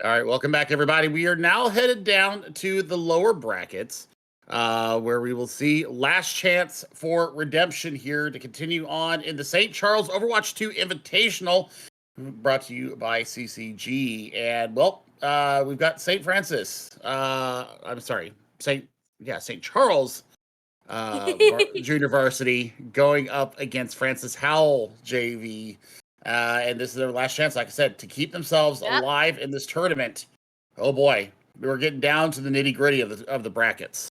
All right, welcome back, everybody. We are now headed down to the lower brackets, where we will see last chance for redemption here to continue on in the St. Charles Overwatch 2 Invitational, brought to you by CCG. And well, we've got St. Francis. I'm sorry, St. Charles Junior Varsity going up against Francis Howell JV. And this is their last chance, like I said, to keep themselves alive in this tournament. Oh boy, we're getting down to the nitty gritty of the brackets.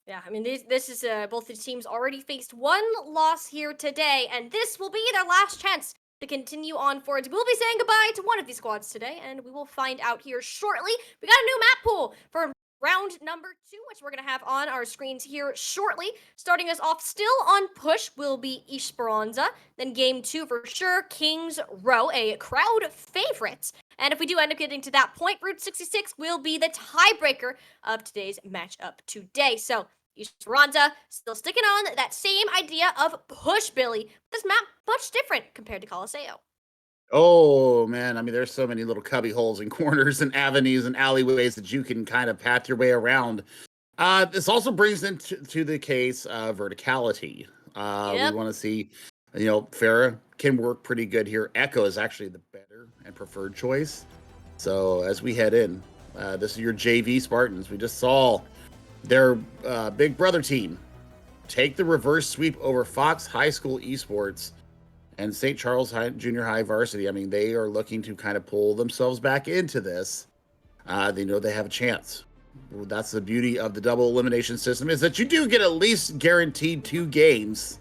Yeah, I mean, this is both the teams already faced one loss here today, and this will be their last chance to continue on forward. We'll be saying goodbye to one of these squads today, and we will find out here shortly. We got a new map pool for round number 2, which we're going to have on our screens here shortly. Starting us off still on push will be Esperanza. Then game 2 for sure, Kings Row, a crowd favorite. And if we do end up getting to that point, Route 66 will be the tiebreaker of today's matchup today. So Esperanza still sticking on that same idea of push, Billy. This map much different compared to Coliseo. Oh man, I mean, there's so many little cubby holes and corners and avenues and alleyways that you can kind of path your way around. This also brings into the case verticality. We want to see, Farah can work pretty good here. Echo is actually the better and preferred choice. So as we head in, this is your JV Spartans. We just saw their big brother team take the reverse sweep over Fox High School Esports and St. Charles Junior High Varsity. I mean, they are looking to kind of pull themselves back into this. They know they have a chance. That's the beauty of the double elimination system, is that you do get at least guaranteed 2 games.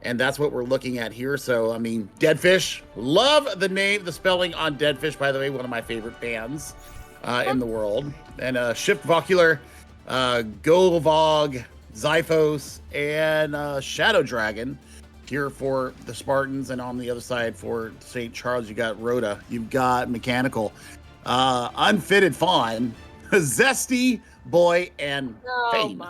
And that's what we're looking at here. So, I mean, Deadfish. Love the name, the spelling on Deadfish, by the way, one of my favorite bands in the world. And Shift Vocular, Govog, Zyphos, and Shadow Dragon here for the Spartans. And on the other side for St. Charles, you got Rhoda, you've got Mechanical, Unfitted Fawn, Zesty Boy, and Fane.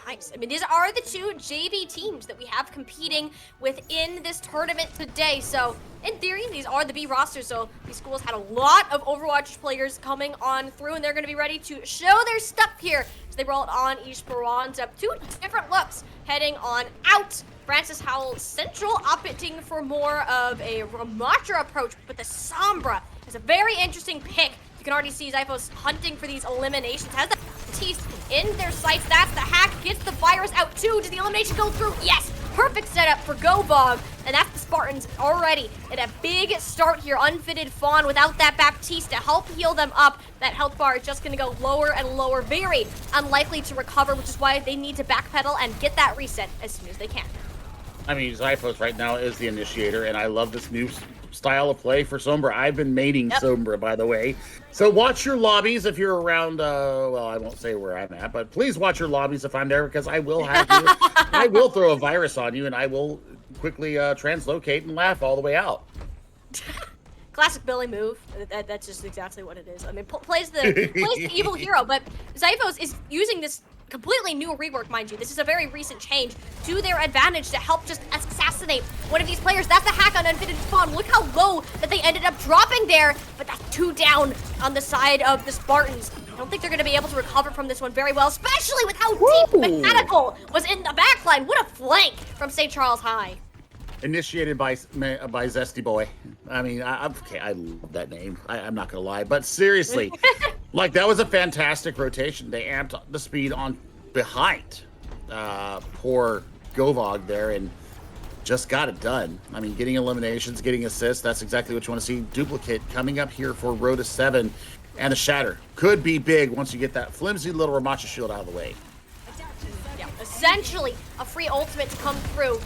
Nice. I mean, these are the 2 JV teams that we have competing within this tournament today. So, in theory, these are the B rosters. So, these schools had a lot of Overwatch players coming on through, and they're going to be ready to show their stuff here. So, they roll on Esperanza. 2 different looks heading on out. Francis Howell Central opting for more of a Ramatra approach, but the Sombra is a very interesting pick. You can already see Zyphos hunting for these eliminations. Has the Baptiste in their sights. That's the hack. Gets the virus out too. Does the elimination go through? Yes. Perfect setup for Govog. And that's the Spartans already at a big start here. Unfitted Fawn without that Baptiste to help heal them up. That health bar is just going to go lower and lower. Very unlikely to recover, which is why they need to backpedal and get that reset as soon as they can. I mean, Zyphos right now is the initiator, and I love this new style of play for Sombra. I've been maining Sombra, by the way. So watch your lobbies if you're around, well, I won't say where I'm at, but please watch your lobbies if I'm there, because I will have you. I will throw a virus on you, and I will quickly translocate and laugh all the way out. Classic Billy move. That's just exactly what it is. I mean, plays the evil hero, but Zyphos is using this completely new rework, mind you. This is a very recent change to their advantage to help just assassinate one of these players. That's the hack on Unfitted Fawn. Look how low that they ended up dropping there, but that's 2 down on the side of the Spartans. I don't think they're going to be able to recover from this one very well, especially with how deep Mechanical was in the backline. What a flank from St. Charles High. Initiated by Zesty Boy. I mean, okay, I love that name. I'm not gonna lie, but seriously, like, that was a fantastic rotation. They amped the speed on behind poor Govog there and just got it done. I mean, getting eliminations, getting assists, that's exactly what you want to see. Duplicate coming up here for Rhoda 7, and the Shatter could be big once you get that flimsy little Ramacha shield out of the way. Yeah, essentially a free ultimate to come through.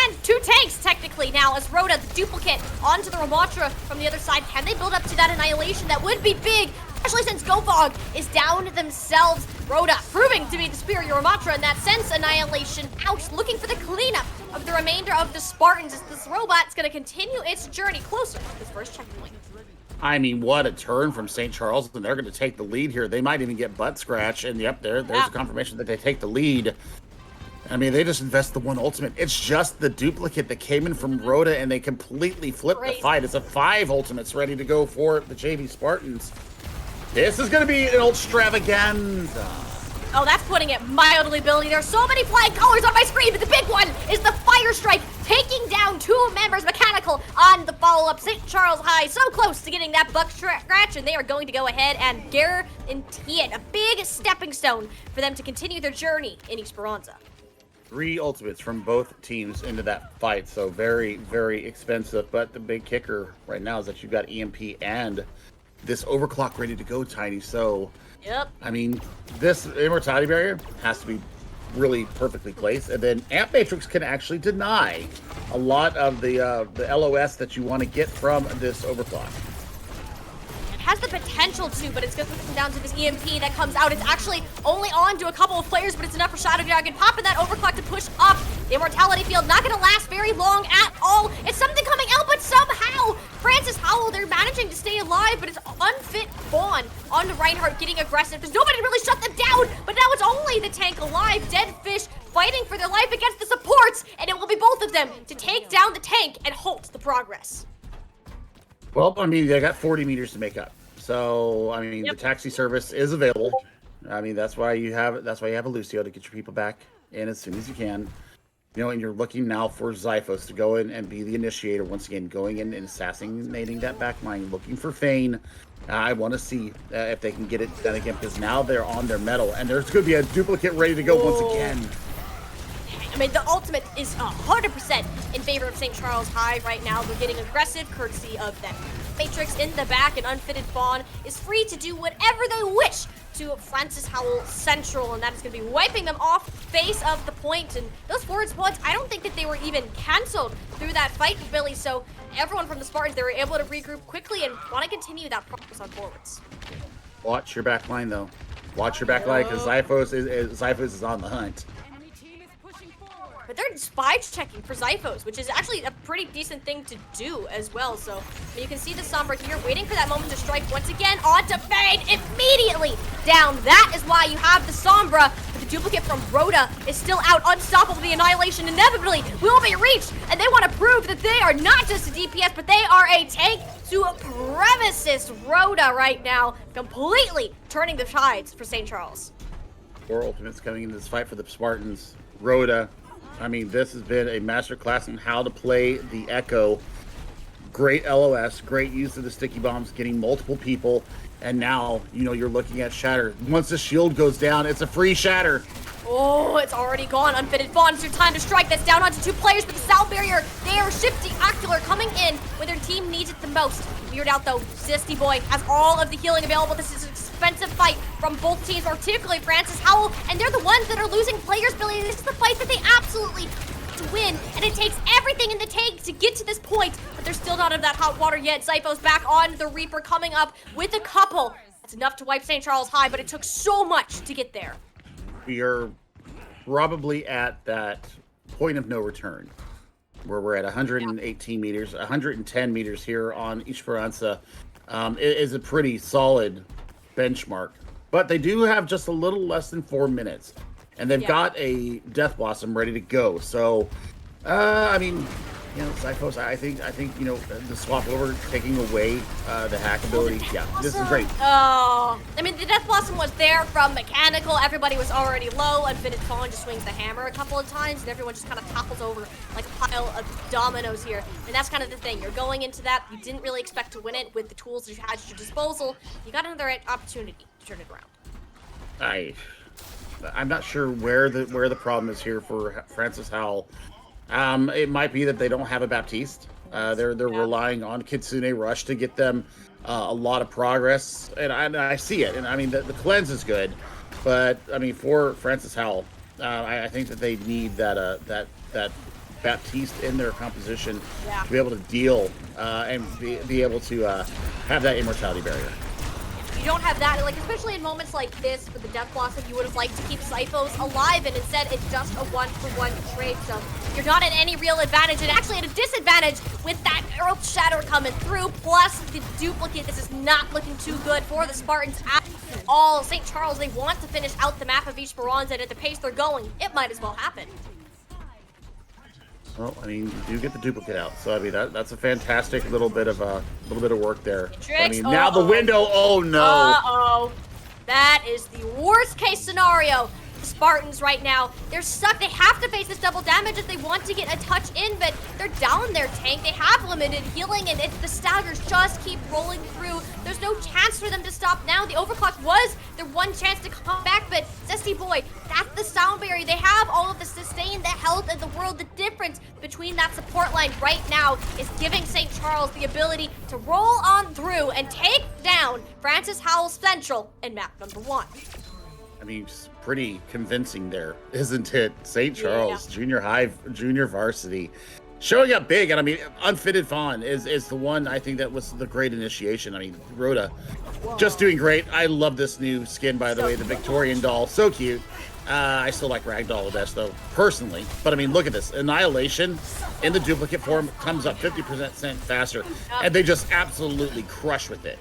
And 2 tanks, technically, now, as Rhoda, the duplicate, onto the Ramatra from the other side. Can they build up to that annihilation? That would be big, especially since Govog is down themselves. Rhoda proving to be the superior Ramatra in that sense. Annihilation out, looking for the cleanup of the remainder of the Spartans as this robot's going to continue its journey closer to this first checkpoint. I mean, what a turn from St. Charles, and they're going to take the lead here. They might even get butt scratch, and yep, there's a confirmation that they take the lead. I mean, they just invest the one ultimate. It's just the duplicate that came in from Rhoda, and they completely flipped the fight. It's a 5 ultimates ready to go for the JV Spartans. This is going to be an extravaganza. Oh, that's putting it mildly, Billy. There's so many flying colors on my screen, but the big one is the Fire Strike, taking down 2 members Mechanical on the follow-up. St. Charles High, so close to getting that buck scratch, and they are going to go ahead and guarantee it. A big stepping stone for them to continue their journey in Esperanza. 3 ultimates from both teams into that fight, so very, very expensive. But the big kicker right now is that you've got EMP and this overclock ready to go, Tiny. So, yep. I mean, this immortality barrier has to be really perfectly placed, and then Amp Matrix can actually deny a lot of the LOS that you want to get from this overclock. Has the potential to, but it's going to come down to this EMP that comes out. It's actually only on to a couple of players, but it's enough for Shadow Dragon popping that overclock to push up. The Immortality Field not going to last very long at all. It's something coming out, but somehow Francis Howell, they're managing to stay alive, but it's unfit Vaughn on the Reinhardt getting aggressive. There's nobody to really shut them down, but now it's only the tank alive. Dead Fish fighting for their life against the supports, and it will be both of them to take down the tank and halt the progress. Well, I mean, they got 40 meters to make up. So, I mean, the taxi service is available. I mean, that's why you have a Lucio to get your people back in as soon as you can. You know, and you're looking now for Zyphos to go in and be the initiator once again, going in and assassinating that back line, looking for Fane. I want to see if they can get it done again, because now they're on their metal, and there's going to be a duplicate ready to go once again. I mean, the ultimate is 100% in favor of St. Charles High right now. They're getting aggressive courtesy of them. Matrix in the back, and Unfitted Fawn is free to do whatever they wish to Francis Howell Central, and that is going to be wiping them off face of the point. And those forward squads, I don't think that they were even canceled through that fight, Billy. So everyone from the Spartans, they were able to regroup quickly and want to continue that progress on forwards. Watch your back line, though. Watch your back line, because Zyphos is on the hunt. But they're spy checking for Zyphos, which is actually a pretty decent thing to do as well. So I mean, you can see the Sombra here waiting for that moment to strike once again onto Fane, immediately down. That is why you have the Sombra, but the duplicate from Rhoda is still out, unstoppable. The Annihilation inevitably will be reached, and they want to prove that they are not just a DPS, but they are a tank supremacist. Rhoda right now completely turning the tides for St. Charles. 4 ultimates coming into this fight for the Spartans. Rhoda, I mean, this has been a masterclass on how to play the Echo. Great LOS, great use of the sticky bombs, getting multiple people, and now, you know, you're looking at Shatter. Once the shield goes down, it's a free Shatter. Oh, it's already gone. Unfitted Fawn, it's your time to strike. That's down onto 2 players, but the Sound Barrier, they are shifting. Ocular coming in when their team needs it the most. Weird out, though. Zesty Boy has all of the healing available. This is an expensive fight from both teams, particularly Francis Howell, and they're the ones that are losing players, Billy. This is the fight that they absolutely to win, and it takes everything in the tank to get to this point, but they're still not in that hot water yet. Zyphos back on the Reaper, coming up with a couple. That's enough to wipe St. Charles High, but it took so much to get there. We are probably at that point of no return, where we're at 118 meters, 110 meters here on Esperanza. It is a pretty solid benchmark, but they do have just a little less than 4 minutes, and they've got a Death Blossom ready to go. So, I mean, you know, Zyphos, I think, you know, the swap over, taking away the hack ability, this is great. Oh, I mean, the Death Blossom was there from Mechanical. Everybody was already low. Unfitted Fawn just swings the hammer a couple of times, and everyone just kind of topples over like a pile of dominoes here. And that's kind of the thing. You're going into that. You didn't really expect to win it with the tools that you had at your disposal. You got another opportunity to turn it around. I'm not sure where the problem is here for Francis Howell. It might be that they don't have a Baptiste. They're relying on Kitsune Rush to get them a lot of progress, and I see it. And I mean, the cleanse is good, but I mean, for Francis Howell, I think that they need that Baptiste in their composition to be able to deal and be able to have that immortality barrier. You don't have that, like, especially in moments like this with the Death Blossom, you would have liked to keep Zyphos alive, and instead it's just a 1-for-1 trade. So you're not at any real advantage, and actually at a disadvantage with that Earth Shatter coming through, plus the duplicate. This is not looking too good for the Spartans at all St. Charles, they want to finish out the map of Esperanza, and at the pace they're going, it might as well happen. Well, I mean, you do get the duplicate out, so I mean that's a fantastic little bit of work there. I mean, now the window. Oh no! That is the worst case scenario. The Spartans right now, they're stuck. They have to face this double damage if they want to get a touch in, but they're down their tank. They have limited healing, and the staggers just keep rolling through. There's no chance for them to stop now. The overclock was their one chance to come back, but Zesty Boy, that's the sound barrier. They have all of the sustain, the health, and the world. The difference between that support line right now is giving St. Charles the ability to roll on through and take down Francis Howell Central in map number 1. I mean, it's pretty convincing there, isn't it? St. Charles, junior varsity, showing up big. And I mean, Unfitted Fawn is the one I think that was the great initiation. I mean, Rhoda, just doing great. I love this new skin, by the way, the Victorian doll. So cute. I still like Ragdoll the best, though, personally. But I mean, look at this. Annihilation in the duplicate form comes up 50% faster. And they just absolutely crush with it.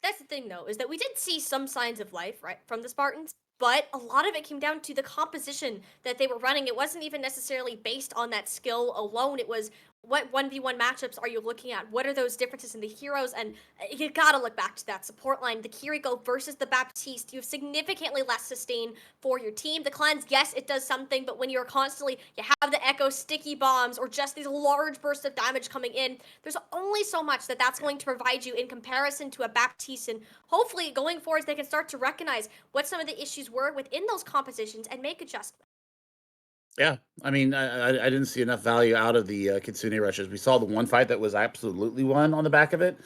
That's the thing, though, is that we did see some signs of life, right, from the Spartans, but a lot of it came down to the composition that they were running. It wasn't even necessarily based on that skill alone. It was what 1v1 matchups are you looking at? What are those differences in the heroes? And you gotta look back to that support line. The Kiriko versus the Baptiste. You have significantly less sustain for your team. The Clans, yes, it does something, but when you're constantly, you have the Echo sticky bombs or just these large bursts of damage coming in, there's only so much that's going to provide you in comparison to a Baptiste. And hopefully going forward, they can start to recognize what some of the issues were within those compositions and make adjustments. Yeah, I mean, I didn't see enough value out of the Kitsune rushes. We saw the one fight that was absolutely won on the back of it,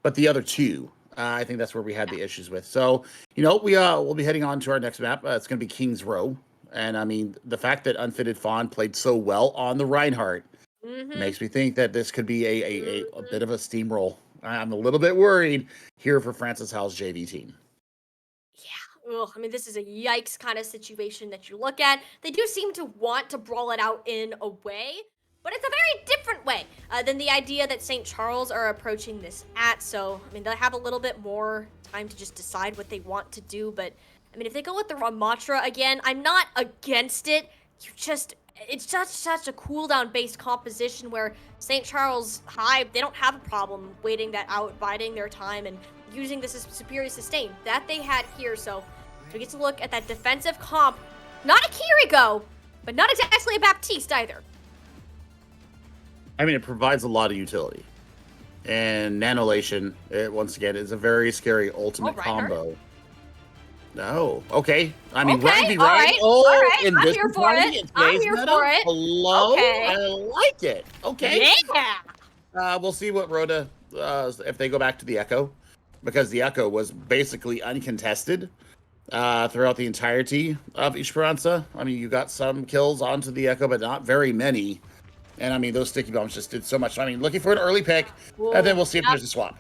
but the other two, I think that's where we had the issues with. So, you know, we'll be heading on to our next map. It's going to be King's Row, and I mean, the fact that Unfitted Fawn played so well on the Reinhardt makes me think that this could be a bit of a steamroll. I'm a little bit worried here for Francis Howell's JV team. Ugh, I mean, this is a yikes kind of situation that you look at. They do seem to want to brawl it out in a way, but it's a very different way than the idea that St. Charles are approaching this at. So, I mean, they'll have a little bit more time to just decide what they want to do. But, I mean, if they go with the Ramatra again, I'm not against it. It's just such a cooldown-based composition where St. Charles High, they don't have a problem waiting that out, biding their time, and using this as superior sustain that they had here. So we get to look at that defensive comp. Not a Kiriko, but not exactly a Baptiste either. I mean, it provides a lot of utility. And Nanolation, once again, is a very scary ultimate combo. No. Okay. I mean, Ragby, right? All right. I'm here for it. I'm here for it. Hello? Okay. I like it. Okay. Yeah. We'll see what Rhoda, if they go back to the Echo, because the Echo was basically uncontested throughout the entirety of Esperanza. I mean, you got some kills onto the Echo, but not very many. And I mean, those sticky bombs just did so much. I mean, looking for an early pick, and then we'll see if there's a swap.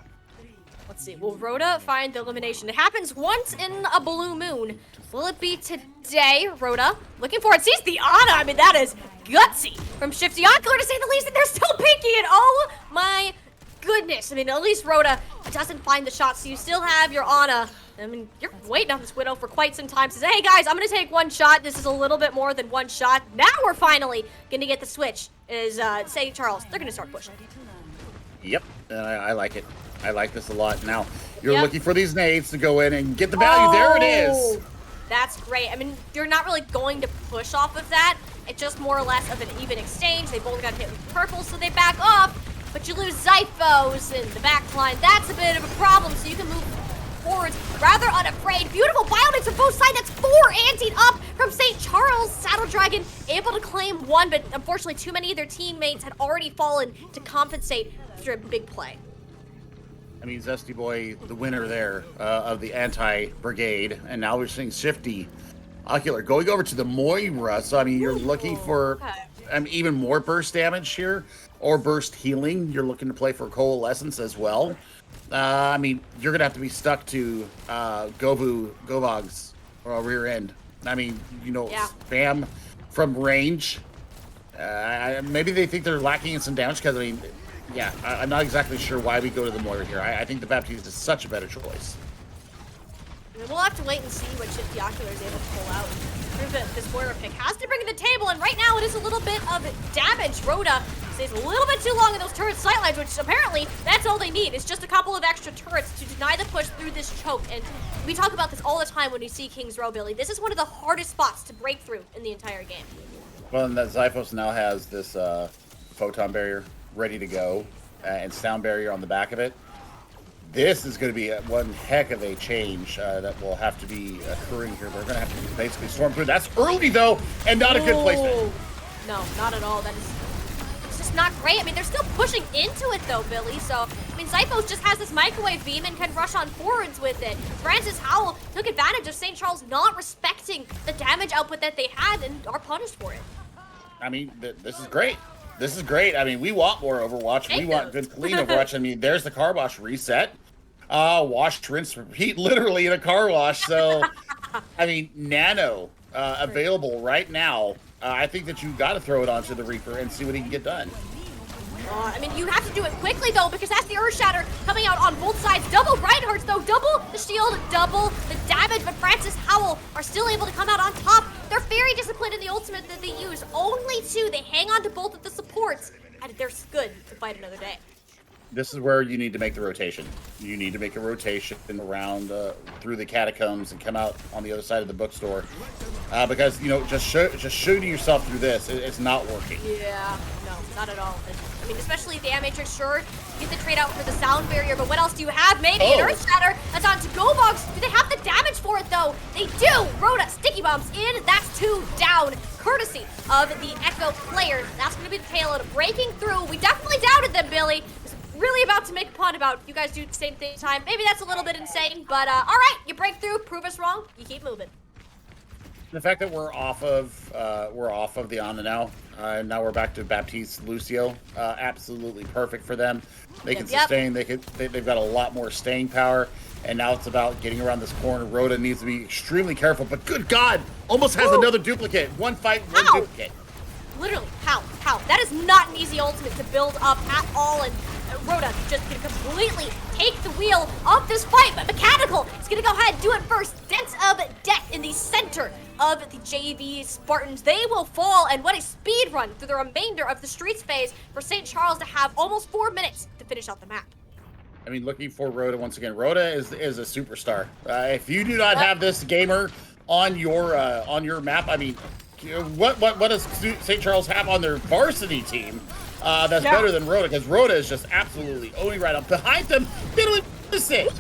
Let's see. Will Rhoda find the elimination? It happens once in a blue moon. Will it be today, Rhoda? Looking for it. Sees the Ana. I mean, that is gutsy from Shifty Encore, to say the least. And they're still peeking it. Oh, my goodness. I mean, at least Rhoda doesn't find the shot, so you still have your Ana. I mean, you're waiting on this Widow for quite some time. Says, hey, guys, I'm going to take one shot. This is a little bit more than one shot. Now we're finally going to get the switch. Is St. Charles. They're going to start pushing. Yep. I like it. I like this a lot. Now, you're looking for these nades to go in and get the value. There it is. That's great. I mean, you're not really going to push off of that. It's just more or less of an even exchange. They both got hit with purple, so they back off. But you lose Zyphos in the back line. That's a bit of a problem, so you can move forwards rather unafraid. Beautiful biomix on both sides. That's 4 antied up from St. Charles. Saddle Dragon able to claim one, but unfortunately too many of their teammates had already fallen to compensate after a big play. I mean, Zesty Boy, the winner there of the anti-brigade, and now we're seeing Shifty Ocular going over to the Moira. So, I mean, you're looking for even more burst damage here, or burst healing. You're looking to play for Coalescence as well. I mean, you're going to have to be stuck to Govog's rear end. I mean, you know, spam from range. Maybe they think they're lacking in some damage because, I mean, yeah, I'm not exactly sure why we go to the Moira here. I think the Baptiste is such a better choice. We'll have to wait and see what shit Ocular is able to pull out. This Moira pick has to bring to the table, and right now it is a little bit of damage. Rhoda stays a little bit too long in those turret sightlines, which apparently that's all they need. It's just a couple of extra turrets to deny the push through this choke. And we talk about this all the time when we see King's Row, Billy. This is one of the hardest spots to break through in the entire game. Well, and that Zyphos now has this photon barrier ready to go and sound barrier on the back of it. This is going to be one heck of a change that will have to be occurring here. They're going to have to basically storm through. That's early, though, and not a good placement. No, not at all. It's just not great. I mean, they're still pushing into it, though, Billy. So, I mean, Zyphos just has this microwave beam and can rush on forwards with it. Francis Howell took advantage of St. Charles not respecting the damage output that they had and are punished for it. I mean, this is great. This is great. I mean, we want more Overwatch. We want good, clean Overwatch. I mean, there's the car wash reset. Wash, rinse, repeat, literally in a car wash. So, I mean, Nano available right now. I think that you got to throw it onto the Reaper and see what he can get done. I mean, you have to do it quickly, though, because that's the Earth Shatter coming out on both sides. Double Reinhardt's, though. Double the shield, double the damage. But Francis Howell are still able to come out on top. They're very disciplined in the ultimate that they use. Only two. They hang on to both of the supports, and they're good to fight another day. This is where you need to make the rotation. You need to make a rotation around through the catacombs and come out on the other side of the bookstore, because you know just shooting yourself through this it's not working. Yeah, no, not at all. I mean, especially the Matrix. Sure, you get the trade out for the sound barrier, but what else do you have? Maybe an Earth Shatter. That's on to Go Box. Do they have the damage for it though? They do. Rhoda sticky bombs in. That's 2 down. Courtesy of the Echo player. That's going to be the payload breaking through. We definitely doubted them, Billy. Really about to make a pun about you guys do the same thing time. Maybe that's a little bit insane, but all right, you break through, prove us wrong, you keep moving. The fact that we're off of the Ana now, now we're back to Baptiste Lucio, absolutely perfect for them. They can sustain. They've got a lot more staying power, and now it's about getting around this corner. Rhoda needs to be extremely careful, but good God, almost has another duplicate. One fight, one duplicate. Literally, how? That is not an easy ultimate to build up at all, and Rhoda just gonna completely take the wheel of this fight, but Mechanical is gonna go ahead and do it first. Dents of death in the center of the JV Spartans. They will fall, and what a speed run through the remainder of the Streets phase for St. Charles to have almost 4 minutes to finish out the map. I mean, looking for Rhoda once again. Rhoda is a superstar. If you do not have this gamer on your map, I mean, what does St. Charles have on their varsity team that's better than Rhoda? Because Rhoda is just absolutely owning right up behind them. They don't even miss it.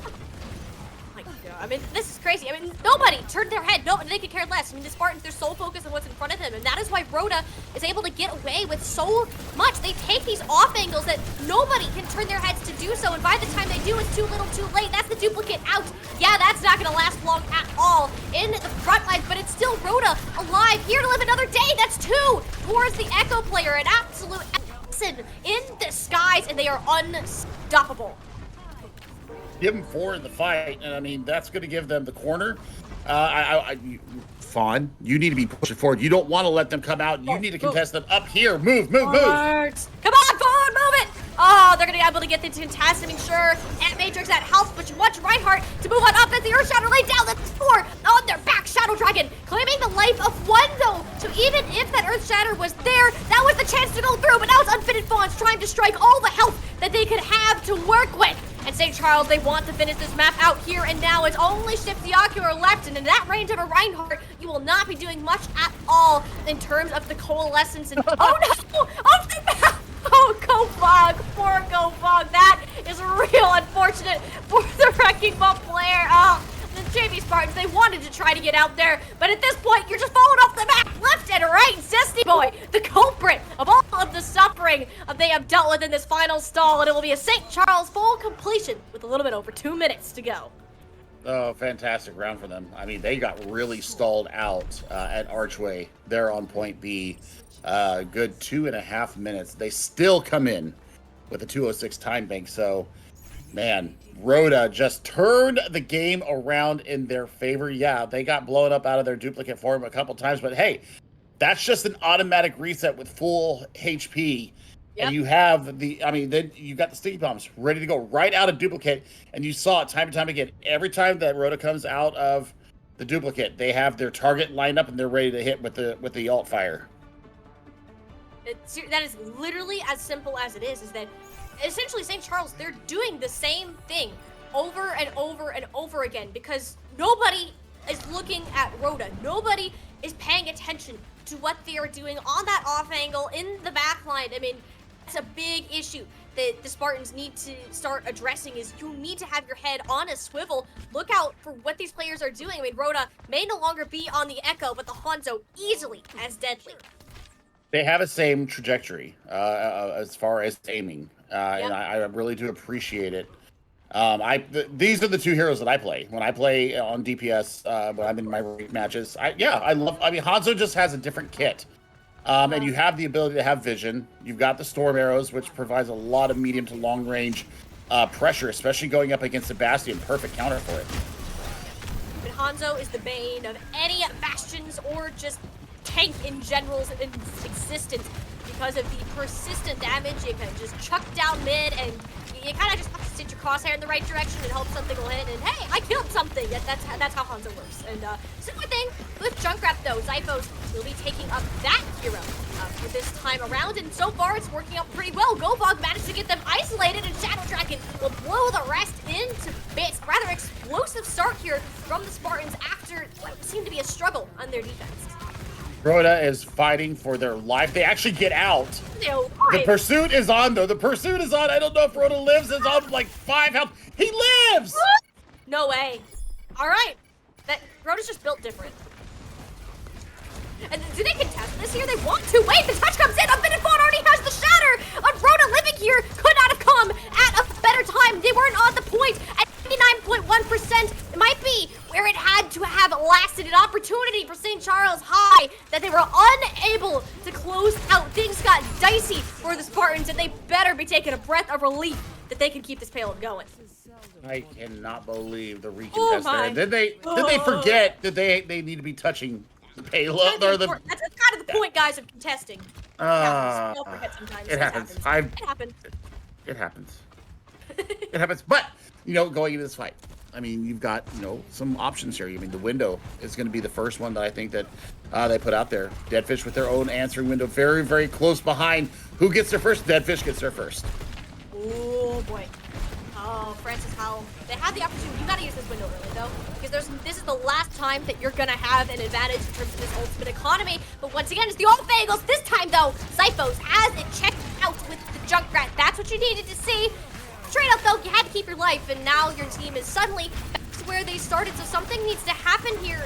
I mean, this is crazy. I mean, nobody turned their head. Nobody, they could care less. I mean, the Spartans, they're so focused on what's in front of them, and that is why Rhoda is able to get away with so much. They take these off angles that nobody can turn their heads to do so, and by the time they do, it's too little too late. That's the duplicate out. Yeah, that's not going to last long at all in the front line, but it's still Rhoda alive, here to live another day. That's 2 towards the Echo player, an absolute assassin in disguise, and they are unstoppable. Give them 4 in the fight, and I mean that's going to give them the corner. Fawn, you need to be pushing forward. You don't want to let them come out. You need to contest them up here. Move. Come on, forward, move it. Oh, they're going to be able to get the contest. I mean, sure, Ant Matrix that helps, but you want Reinhardt to move on up as the Earth Shadow laid down. That's 4 on their back. Shadow Dragon claiming the life of 1, though. So even if that Earth Shatter was there, that was the chance to go through, but now it's Unfitted Fawns trying to strike all the health that they could have to work with. And St. Charles, they want to finish this map out here and now. It's only Shift the Ocular left, and in that range of a Reinhardt, you will not be doing much at all in terms of the coalescence. And oh no! Off the map! Oh, Go Fog! Poor Go Fog. That is real unfortunate for the Wrecking Ball player. Oh, the JV Spartans, they wanted to try to get out there, but at this point, you're just falling off the map left and right. Zesty Boy, the culprit of all of the suffering they have dealt with in this final stall, and it will be a St. Charles full completion with a little bit over 2 minutes to go. Oh, fantastic round for them. I mean, they got really stalled out at Archway. They're on point B. Good 2.5 minutes. They still come in with a 2:06 time bank. So, man, Rhoda just turned the game around in their favor. Yeah, they got blown up out of their duplicate form a couple times, but hey, that's just an automatic reset with full HP Yep. And you have then you got the sticky bombs ready to go right out of duplicate, and you saw it time and time again. Every time that Rhoda comes out of the duplicate, they have their target lined up and they're ready to hit with the alt fire. That is literally as simple as it is that essentially St. Charles, they're doing the same thing over and over and over again because nobody is looking at Rhoda. Nobody is paying attention to what they are doing on that off angle in the back line. I mean, it's a big issue that the Spartans need to start addressing is you need to have your head on a swivel. Look out for what these players are doing. I mean, Rhoda may no longer be on the Echo, but the Hanzo easily as deadly. They have the same trajectory as far as aiming, and I really do appreciate it. These are the two heroes that I play when I play on DPS when I'm in my ranked matches. I mean, Hanzo just has a different kit, and you have the ability to have vision. You've got the storm arrows, which provides a lot of medium to long range pressure, especially going up against Sebastian. Perfect counter for it. But Hanzo is the bane of any Bastions or just tank in general's existence because of the persistent damage. You can just chuck down mid and you kind of just have to sit your crosshair in the right direction and hope something will hit, and hey, I killed something! That's how Hanzo works. And similar thing with Junkrat though, Zyphos will be taking up that hero for this time around, and so far it's working out pretty well. Gobog managed to get them isolated, and Shadow Dragon will blow the rest into bits. Rather explosive start here from the Spartans after what seemed to be a struggle on their defense. Rhoda is fighting for their life. They actually get out. No, the pursuit is on, though. The pursuit is on. I don't know if Rhoda lives. It's on like 5 health. He lives! No way. All right. Rhoda's just built different. And do they contest this here? They want to. Wait, the touch comes in. Unfitted Fawn already has the shatter. On Rhoda living here could not have come at a better time. They weren't on the point at 89.1%. It might be where it had to have lasted. An opportunity for St. Charles High that they were unable to close out. Things got dicey for the Spartans, and they better be taking a breath of relief that they can keep this payload going. I cannot believe the recontest there. And then they forget that they need to be touching the payload or the. That's kind of the point, guys, of contesting. Don't forget sometimes. It happens. It happens. It happens. But going into this fight, I mean, you've got some options here. I mean, the window is going to be the first one that I think that they put out there. Deadfish with their own answering window, very, very close behind. Who gets there first? Deadfish gets there first. Oh boy. Oh, Francis Howell. They had the opportunity. You gotta use this window early though, because this is the last time that you're gonna have an advantage in terms of this ultimate economy. But once again, it's the old bagels. This time though, Zyphos has it checked out with the Junkrat. That's what you needed to see. Straight up though, you had to keep your life, and now your team is suddenly back to where they started. So something needs to happen here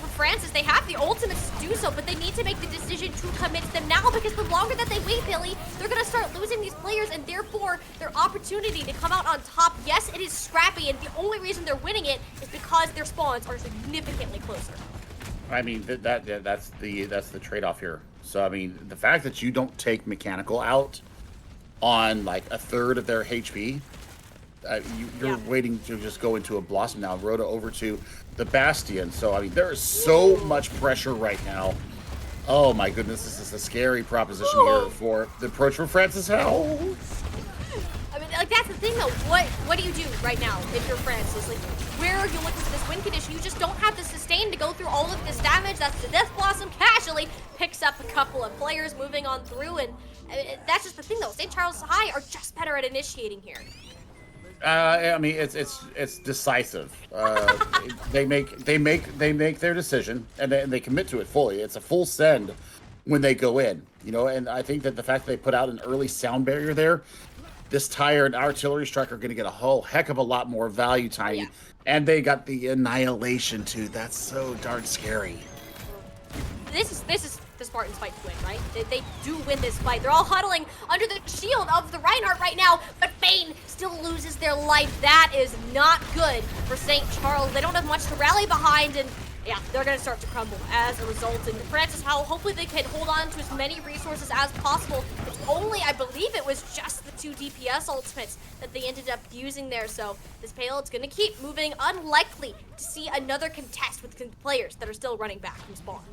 for Francis. They have the ultimates to do so, but they need to make the decision to commit to them now, because the longer that they wait, Billy, they're gonna start losing these players, and therefore their opportunity to come out on top, yes, it is scrappy, and the only reason they're winning it is because their spawns are significantly closer. I mean, that's the trade-off here. So I mean, the fact that you don't take Mechanical out on like a third of their HP, you're waiting to just go into a Blossom now. Rhoda over to the Bastion. So I mean, there is so much pressure right now. Oh my goodness, this is a scary proposition here for the approach from Francis Howell. I mean, like, that's the thing though. What do you do right now if you're Francis? Like, where are you looking for this win condition? You just don't have the sustain to go through all of this damage. That's the Death Blossom casually picks up a couple of players moving on through, and that's just the thing though. St. Charles High are just better at initiating here. I mean, it's decisive. They make their decision and they commit to it fully. It's a full send when they go in, And I think that the fact that they put out an early sound barrier there, this tired artillery strike are going to get a whole heck of a lot more value timing, and they got the annihilation too. That's so darn scary. This is the Spartans fight to win, right? They do win this fight. They're all huddling under the shield of the Reinhardt right now, but Bane still loses their life. That is not good for St. Charles. They don't have much to rally behind, and they're going to start to crumble as a result. And Francis Howell, hopefully they can hold on to as many resources as possible. It's only, I believe it was just the 2 DPS ultimates that they ended up using there. So this payload's going to keep moving. Unlikely to see another contest with players that are still running back from spawn.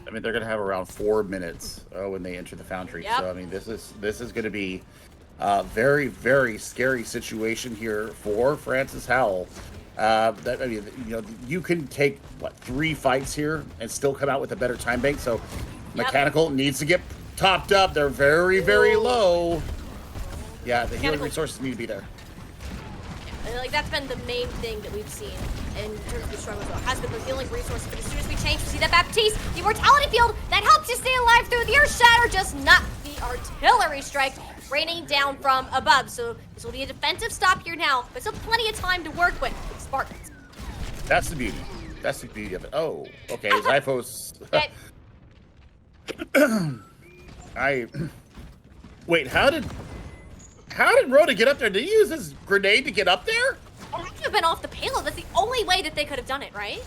I mean, they're going to have around 4 minutes when they enter the foundry. Yep. So, I mean, this is going to be a very, very scary situation here for Francis Howell. I mean, you can take, 3 fights here and still come out with a better time bank. So, Yep. Mechanical needs to get topped up. They're very, very low. Yeah, the healing Mechanical- resources need to be there. And, like, that's been the main thing that we've seen in terms of the struggle, has been the healing resources. But as soon as we change, we see that Baptiste, the Immortality Field, that helps you stay alive through the Earth Shatter, just not the Artillery Strike raining down from above. So this will be a defensive stop here now, but still plenty of time to work with Spartans. That's the beauty. That's the beauty of it. Oh, okay. Zyphos. Wait, how did Rhoda get up there? Did he use his grenade to get up there? It had to have been off the payload. That's the only way that they could have done it, right?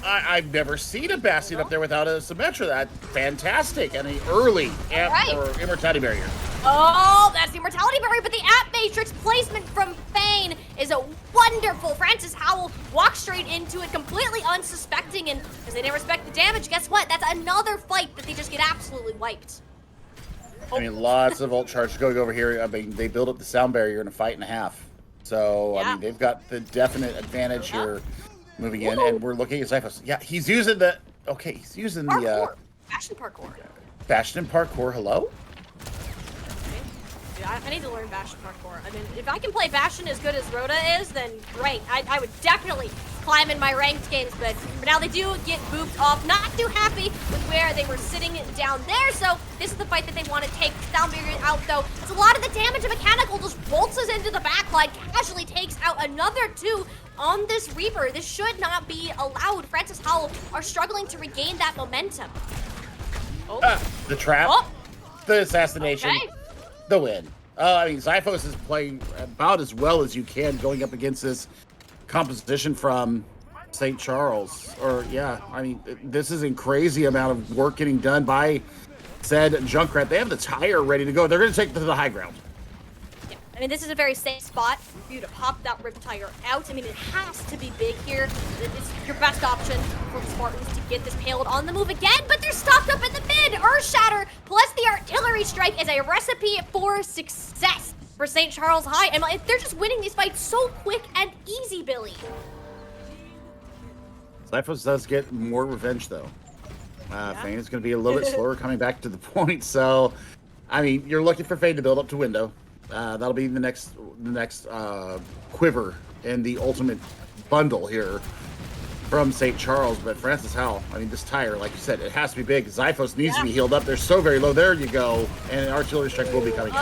I've never seen a Bastion up there without a Symmetra. That's fantastic. And an early or Immortality Barrier. Oh, that's the Immortality Barrier, but the App Matrix placement from Fane is a wonderful. Francis Howell walks straight into it, completely unsuspecting, and because they didn't respect the damage, guess what? That's another fight that they just get absolutely wiped. I mean, lots of ult charges going over here. I mean, they build up the sound barrier in a fight and a half. So, Yeah. I mean, they've got the definite advantage here moving in, and we're looking at Zyphos. Yeah, he's using the... Okay, he's using Parkour. Bastion parkour. Bastion parkour. Hello? Dude, I need to learn Bastion parkour. I mean, if I can play Bastion as good as Rhoda is, then great. I would definitely climb in my ranked games, but for now they do get booped off. Not too happy with where they were sitting down there, so this is the fight that they want to take. Sound barrier out, though. It's a lot of the damage of Mechanical just bolts into the backline, casually takes out another 2 on this Reaper. This should not be allowed. Francis Howell are struggling to regain that momentum. The trap. The assassination. Okay. The win. I mean, Zyphos is playing about as well as you can going up against this composition from St. Charles. I mean, this is a crazy amount of work getting done by said Junkrat. They have the tire ready to go. They're going to take to the high ground. Yeah, I mean, this is a very safe spot for you to pop that Rip Tire out. I mean, it has to be big here. It's your best option for the Spartans to get this payload on the move again, but they're stocked up in the mid. Earth Shatter plus the Artillery Strike is a recipe for success for St. Charles High. And they're just winning these fights so quick and easy, Billy. Zyphos does get more revenge, though. Fane is going to be a little bit slower coming back to the point. So, I mean, you're looking for Fane to build up to window. That'll be the next quiver in the ultimate bundle here from St. Charles. But Francis Howell, I mean, this tire, like you said, it has to be big. Zyphos needs to be healed up. They're so very low. There you go. And an Artillery Strike will be coming in.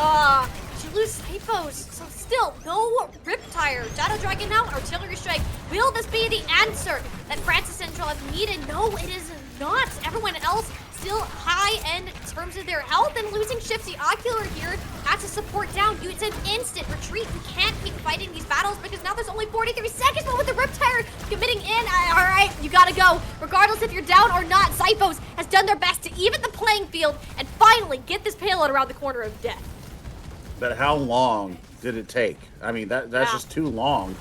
You lose Zyphos. So still, no Rip Tire. Shadow Dragon now, Artillery Strike. Will this be the answer that Francis Central have needed? No, it is not. Everyone else still high in terms of their health, and losing Shifty Ocular here has to support down. It's an instant retreat. You can't keep fighting these battles because now there's only 43 seconds, but with the Rip Tire committing in, all right, you gotta go. Regardless if you're down or not, Zyphos has done their best to even the playing field and finally get this payload around the corner of death. But how long did it take? I mean, that's just too long.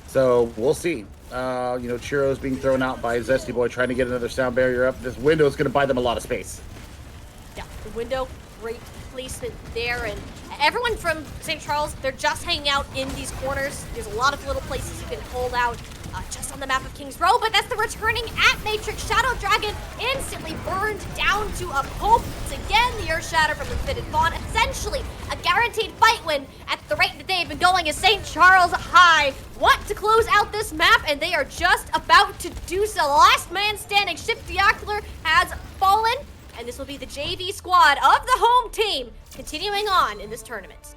So we'll see. Chiro's being thrown out by Zesty Boy trying to get another sound barrier up. This window is going to buy them a lot of space. Yeah, the window, great placement there. And everyone from St. Charles, they're just hanging out in these corners. There's a lot of little places you can hold out just on the map of King's Row, but that's the returning at Matrix. Shadow Dragon instantly burned down to a pulp. It's again the Earth Shatter from the Fitted Fawn. Essentially, a guaranteed fight win at the rate that they've been going as St. Charles High want to close out this map, and they are just about to do so. Last man standing, Shifty Ocular has fallen, and this will be the JV squad of the home team continuing on in this tournament.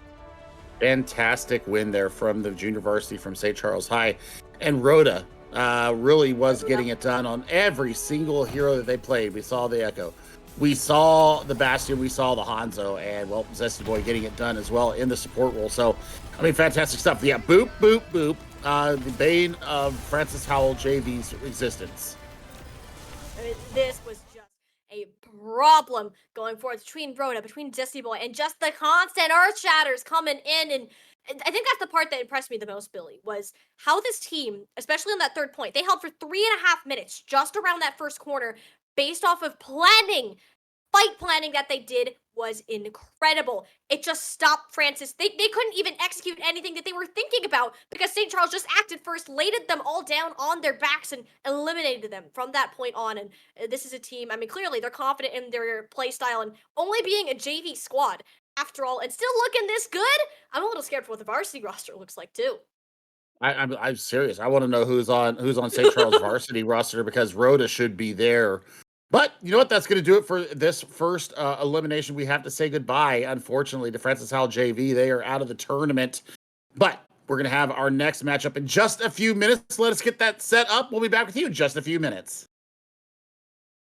Fantastic win there from the junior varsity from St. Charles High. And Rhoda really was getting it done on every single hero that they played. We saw the Echo. We saw the Bastion. We saw the Hanzo. And, well, Zesty Boy getting it done as well in the support role. So, I mean, fantastic stuff. Yeah, boop, boop, boop. The bane of Francis Howell JV's existence. I mean, this was just a problem going forward between Rhoda, between Zesty Boy, and just the constant Earth Shatters coming in. And I think that's the part that impressed me the most, Billy, was how this team, especially on that third point, they held for 3.5 minutes just around that first corner, based off of fight planning that they did was incredible. It just stopped Francis. They couldn't even execute anything that they were thinking about because St. Charles just acted first, laid them all down on their backs and eliminated them from that point on. And this is a team, I mean, clearly they're confident in their play style and only being a JV squad after all and still looking this good. I'm a little scared for what the varsity roster looks like too. I'm serious. I want to know who's on St. Charles varsity roster because Rhoda should be there. But you know what? That's going to do it for this first elimination. We have to say goodbye, unfortunately, to Francis Howell JV. They are out of the tournament. But we're going to have our next matchup in just a few minutes. Let us get that set up. We'll be back with you in just a few minutes.